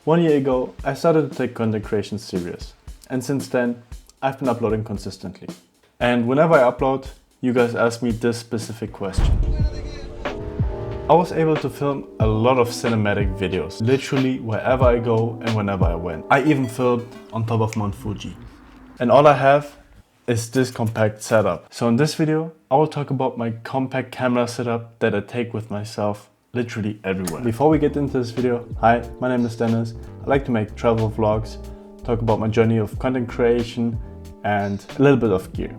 1 year ago, I started to take content creation serious, and since then, I've been uploading consistently. And whenever I upload, you guys ask me this specific question. I was able to film a lot of cinematic videos, literally wherever I go and whenever I went. I even filmed on top of Mount Fuji. And all I have is this compact setup. So in this video, I will talk about my compact camera setup that I take with myself literally everywhere. Before we get into this video, hi, my name is Dennis. I like to make travel vlogs, talk about my journey of content creation and a little bit of gear.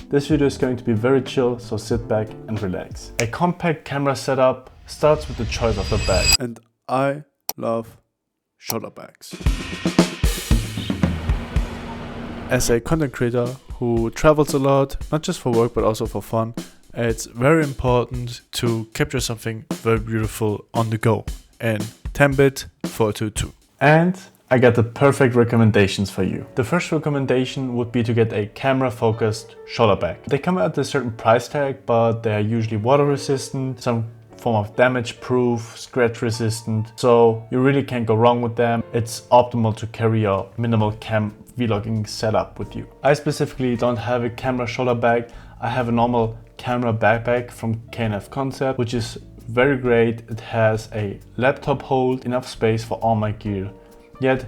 This video is going to be very chill, so sit back and relax. A compact camera setup starts with the choice of the bag. And I love shoulder bags. As a content creator who travels a lot, not just for work but also for fun, it's very important to capture something very beautiful on the go in 10-bit 422. And I got the perfect recommendations for you. The first recommendation would be to get a camera-focused shoulder bag. They come at a certain price tag, but they are usually water resistant, some form of damage proof, scratch resistant, so you really can't go wrong with them. It's optimal to carry your minimal cam vlogging setup with you. I specifically don't have a camera shoulder bag. I have a normal camera backpack from K&F Concept, which is very great. It has a laptop hold, enough space for all my gear. Yet,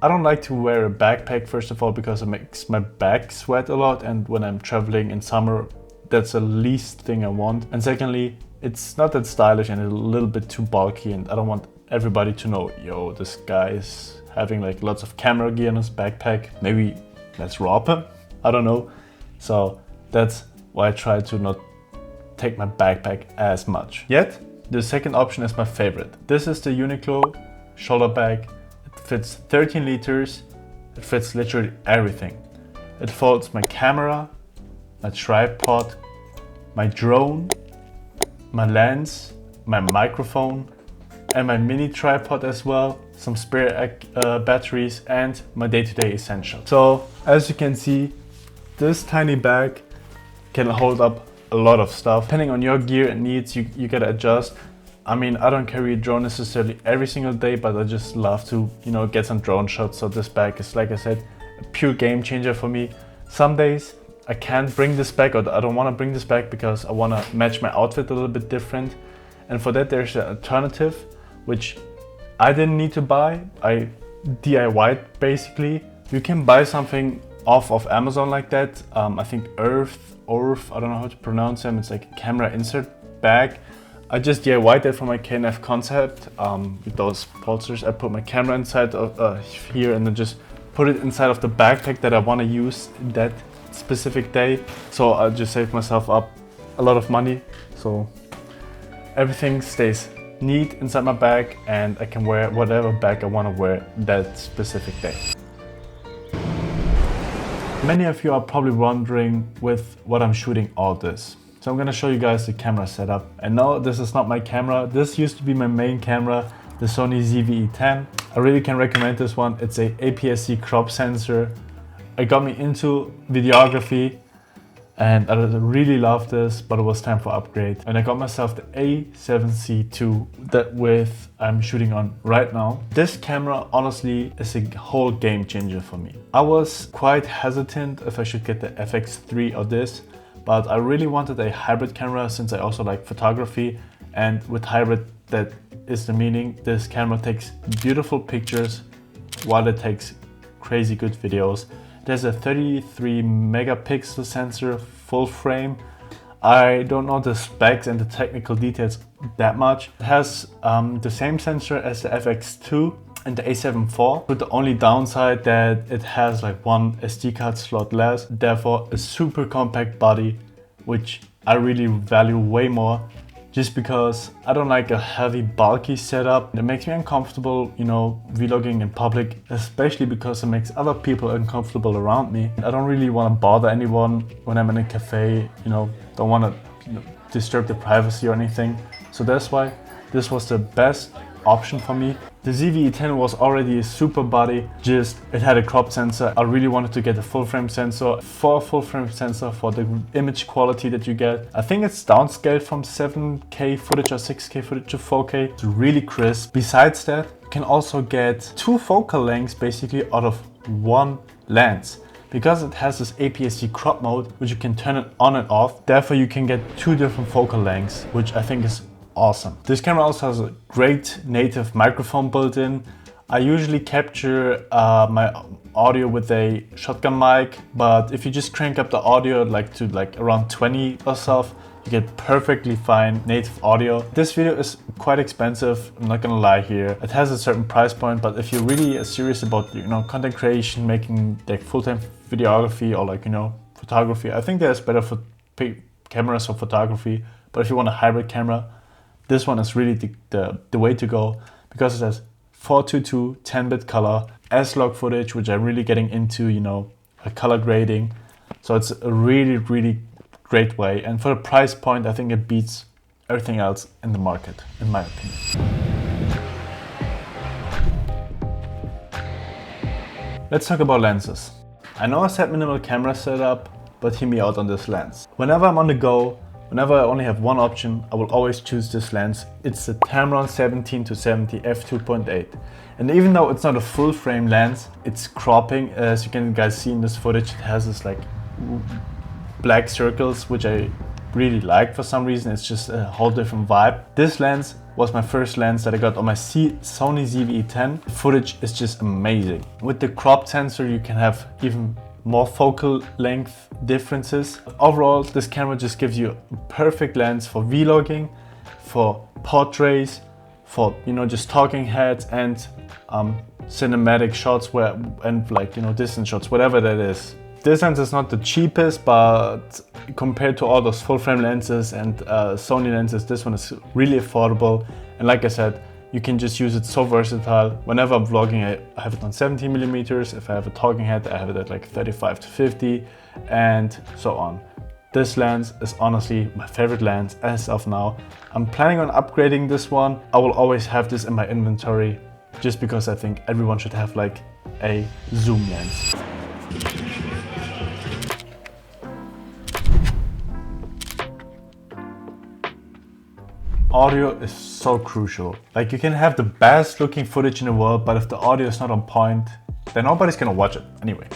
I don't like to wear a backpack, first of all, because it makes my back sweat a lot, and when I'm traveling in summer, that's the least thing I want. And secondly, it's not that stylish and a little bit too bulky, and I don't want everybody to know, yo, this guy is having like lots of camera gear in his backpack. Maybe let's rob him? I don't know. So that's why I try to not take my backpack as much. Yet, the second option is my favorite. This is the Uniqlo shoulder bag. It fits 13 liters. It fits literally everything. It folds my camera, my tripod, my drone, my lens, my microphone, and my mini tripod as well, some spare batteries, and my day-to-day essentials. So as you can see, this tiny bag can hold up a lot of stuff. Depending on your gear and needs, you gotta adjust. I mean, I don't carry a drone necessarily every single day, but I just love to, get some drone shots. So this bag is, like I said, a pure game changer for me. Some days I can't bring this back, or I don't want to bring this back because I want to match my outfit a little bit different. And for that, there's an alternative, which I didn't need to buy. I DIY'd basically. You can buy something off of Amazon like that. I think Orf, I don't know how to pronounce them. It's like a camera insert bag. I just DIY'd that for my K&F Concept with those pulsers. I put my camera inside of here and then just put it inside of the backpack that I want to use that specific day. So I just saved myself up a lot of money. So everything stays neat inside my bag and I can wear whatever bag I want to wear that specific day. Many of you are probably wondering with what I'm shooting all this. So I'm going to show you guys the camera setup. And no, this is not my camera. This used to be my main camera, the Sony ZV-E10. I really can recommend this one. It's a APS-C crop sensor. It got me into videography and I really love this, but it was time for upgrade. And I got myself the A7C II that I'm shooting on right now. This camera honestly is a whole game changer for me. I was quite hesitant if I should get the FX3 or this, but I really wanted a hybrid camera since I also like photography. And with hybrid, that is the meaning. This camera takes beautiful pictures while it takes crazy good videos. There's a 33 megapixel sensor, full frame. I don't know the specs and the technical details that much. It has the same sensor as the FX2 and the A7 IV, with the only downside that it has like one SD card slot less, therefore a super compact body, which I really value way more. Just because I don't like a heavy, bulky setup. It makes me uncomfortable, vlogging in public, especially because it makes other people uncomfortable around me. I don't really want to bother anyone when I'm in a cafe, don't want to disturb the privacy or anything. So that's why this was the best option for me. The ZV-E10 was already a super body, just it had a crop sensor. I really wanted to get a full frame sensor. For a full frame sensor, for the image quality that you get, I think it's downscaled from 7K footage or 6K footage to 4K. It's really crisp. Besides that, can also get 2 focal lengths basically out of one lens. Because it has this APS-C crop mode, which you can turn it on and off, therefore you can get 2 different focal lengths, which I think is awesome. This camera also has a great native microphone built in. I usually capture my audio with a shotgun mic, but if you just crank up the audio to around 20 or so, you get perfectly fine native audio. This video is quite expensive, I'm not gonna lie here. It has a certain price point, but if you're really serious about content creation, making like full-time videography or photography, I think there's better for cameras for photography. But if you want a hybrid camera, this one is really the way to go, because it has 422 10-bit color, S-Log footage, which I'm really getting into, color grading. So it's a really great way, and for the price point, I think it beats everything else in the market, in my opinion. Let's talk about lenses. I know I said minimal camera setup, but hear me out on this lens. Whenever I'm on the go, whenever I only have one option, I will always choose this lens. It's the Tamron 17-70 f2.8. And even though it's not a full frame lens, it's cropping. As you can guys see in this footage, it has this black circles, which I really like for some reason. It's just a whole different vibe. This lens was my first lens that I got on my Sony ZV-E10. The footage is just amazing. With the crop sensor, you can have even more focal length differences. Overall, this camera just gives you a perfect lens for vlogging, for portraits, for just talking heads and cinematic shots distant shots, whatever that is. This lens is not the cheapest, but compared to all those full frame lenses and Sony lenses, this one is really affordable. And like I said, you can just use it so versatile. Whenever I'm vlogging, I have it on 17mm. If I have a talking head, I have it at 35 to 50 and so on. This lens is honestly my favorite lens as of now. I'm planning on upgrading this one. I will always have this in my inventory just because I think everyone should have a zoom lens. Audio is so crucial. You can have the best looking footage in the world, but if the audio is not on point, then nobody's gonna watch it anyway.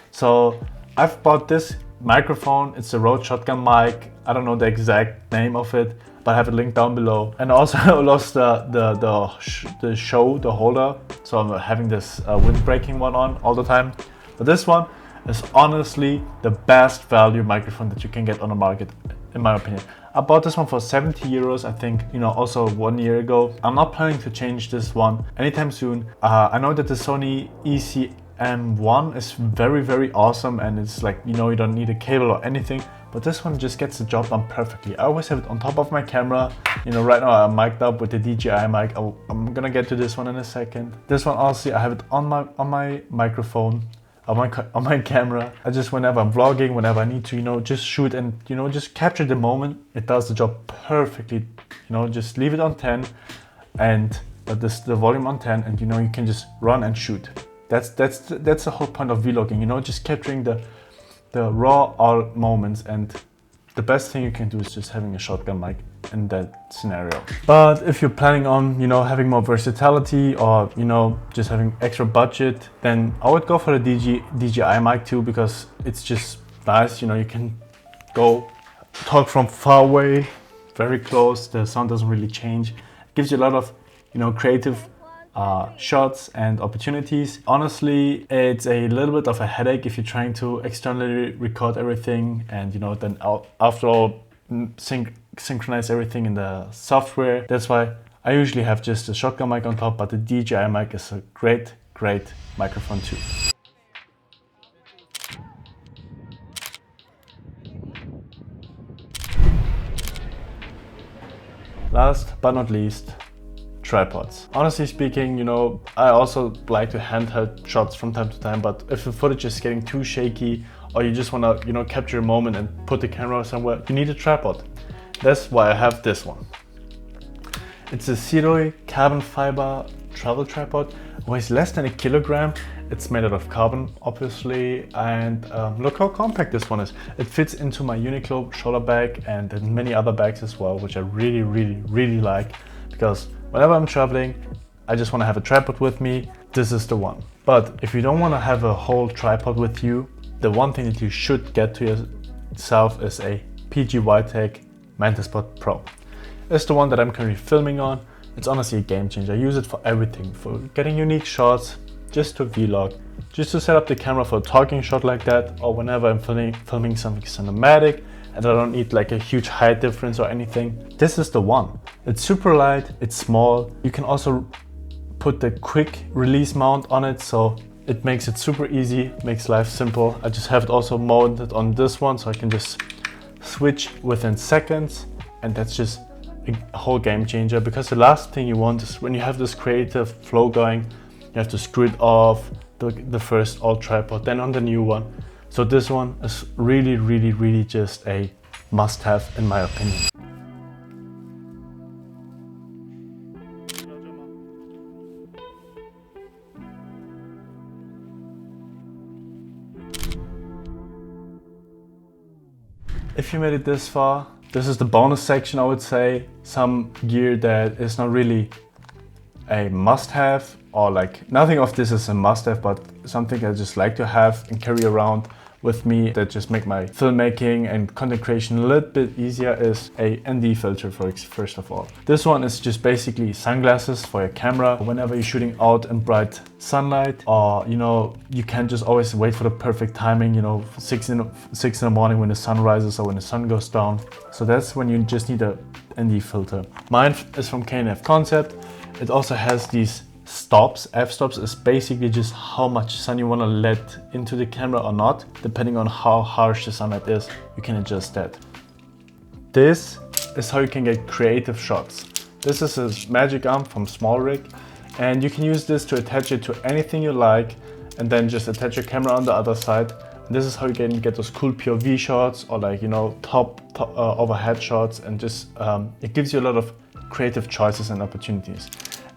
So I've bought this microphone. It's a Rode shotgun mic. I don't know the exact name of it, but I have it linked down below. And also I lost the holder, so I'm having this windbreaking one on all the time. But this one is honestly the best value microphone that you can get on the market, in my opinion. I bought this one for 70 euros, I think, also 1 year ago. I'm not planning to change this one anytime soon. I know that the Sony ECM1 is very awesome, and it's you don't need a cable or anything, but this one just gets the job done perfectly. I always have it on top of my camera. Right now I'm mic'd up with the DJI mic. I'm gonna get to this one in a second. This one, honestly, I have it on my microphone, on my camera. I just, whenever I'm vlogging, whenever I need to, just shoot and, just capture the moment, it does the job perfectly. Just leave it on 10 and the volume on 10, and, you can just run and shoot. That's the whole point of vlogging, just capturing the raw moments, and the best thing you can do is just having a shotgun mic in that scenario. But if you're planning on, having more versatility or, just having extra budget, then I would go for the DJI mic too, because it's just nice. You can go talk from far away, very close. The sound doesn't really change. It gives you a lot of, creative shots and opportunities. Honestly, it's a little bit of a headache if you're trying to externally record everything and then after all synchronize everything in the software. That's why I usually have just a shotgun mic on top, but the DJI mic is a great microphone too. Last but not least, tripods. Honestly speaking, I also like to handheld shots from time to time, but if the footage is getting too shaky or you just want to, capture a moment and put the camera somewhere, you need a tripod. That's why I have this one. It's a Sirui carbon fiber travel tripod. It weighs less than 1 kilogram. It's made out of carbon, obviously, and look how compact this one is. It fits into my Uniqlo shoulder bag and many other bags as well, which I really like, because whenever I'm traveling, I just want to have a tripod with me, this is the one. But if you don't want to have a whole tripod with you, the one thing that you should get to yourself is a PG Tech Mantispot Pro. It's the one that I'm currently filming on. It's honestly a game changer. I use it for everything, for getting unique shots, just to vlog, just to set up the camera for a talking shot like that, or whenever I'm filming something cinematic and I don't need like a huge height difference or anything. This is the one. It's super light, it's small. You can also put the quick release mount on it, so it makes it super easy, makes life simple. I just have it also mounted on this one, so I can just switch within seconds, and that's just a whole game changer, because the last thing you want is when you have this creative flow going, you have to screw it off the first old tripod, then on the new one. So this one is really just a must-have in my opinion. If you made it this far, this is the bonus section, I would say. Some gear that is not really a must-have, or like nothing of this is a must-have, but something I just like to have and carry around with me that just make my filmmaking and content creation a little bit easier, is a ND filter first of all. This one is just basically sunglasses for your camera whenever you're shooting out in bright sunlight, or you can't just always wait for the perfect timing, 6 in the morning when the sun rises or when the sun goes down. So that's when you just need a ND filter. Mine is from K&F Concept. It also has these stops. F-stops is basically just how much sun you want to let into the camera or not. Depending on how harsh the sunlight is, you can adjust that. This is how you can get creative shots. This is a magic arm from SmallRig, and you can use this to attach it to anything you like, and then just attach your camera on the other side. And this is how you can get those cool POV shots, or like top overhead shots, and just it gives you a lot of creative choices and opportunities.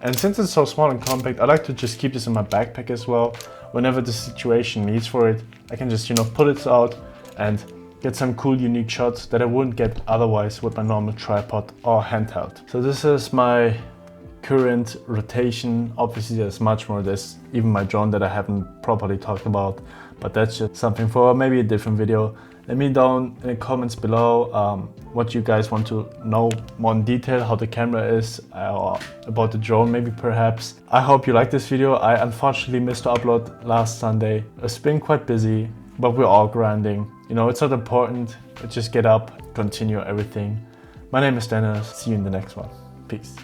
And since it's so small and compact, I like to just keep this in my backpack as well. Whenever the situation needs for it, I can just pull it out and get some cool unique shots that I wouldn't get otherwise with my normal tripod or handheld. So this is my current rotation. Obviously there's much more. There's even my drone that I haven't properly talked about, but that's just something for maybe a different video. Let me down in the comments below what you guys want to know more in detail, how the camera is, or about the drone maybe perhaps. I hope you like this video. I unfortunately missed to upload last Sunday. It's been quite busy, but we're all grinding. It's not important. Just get up, continue everything. My name is Dennis. See you in the next one. Peace.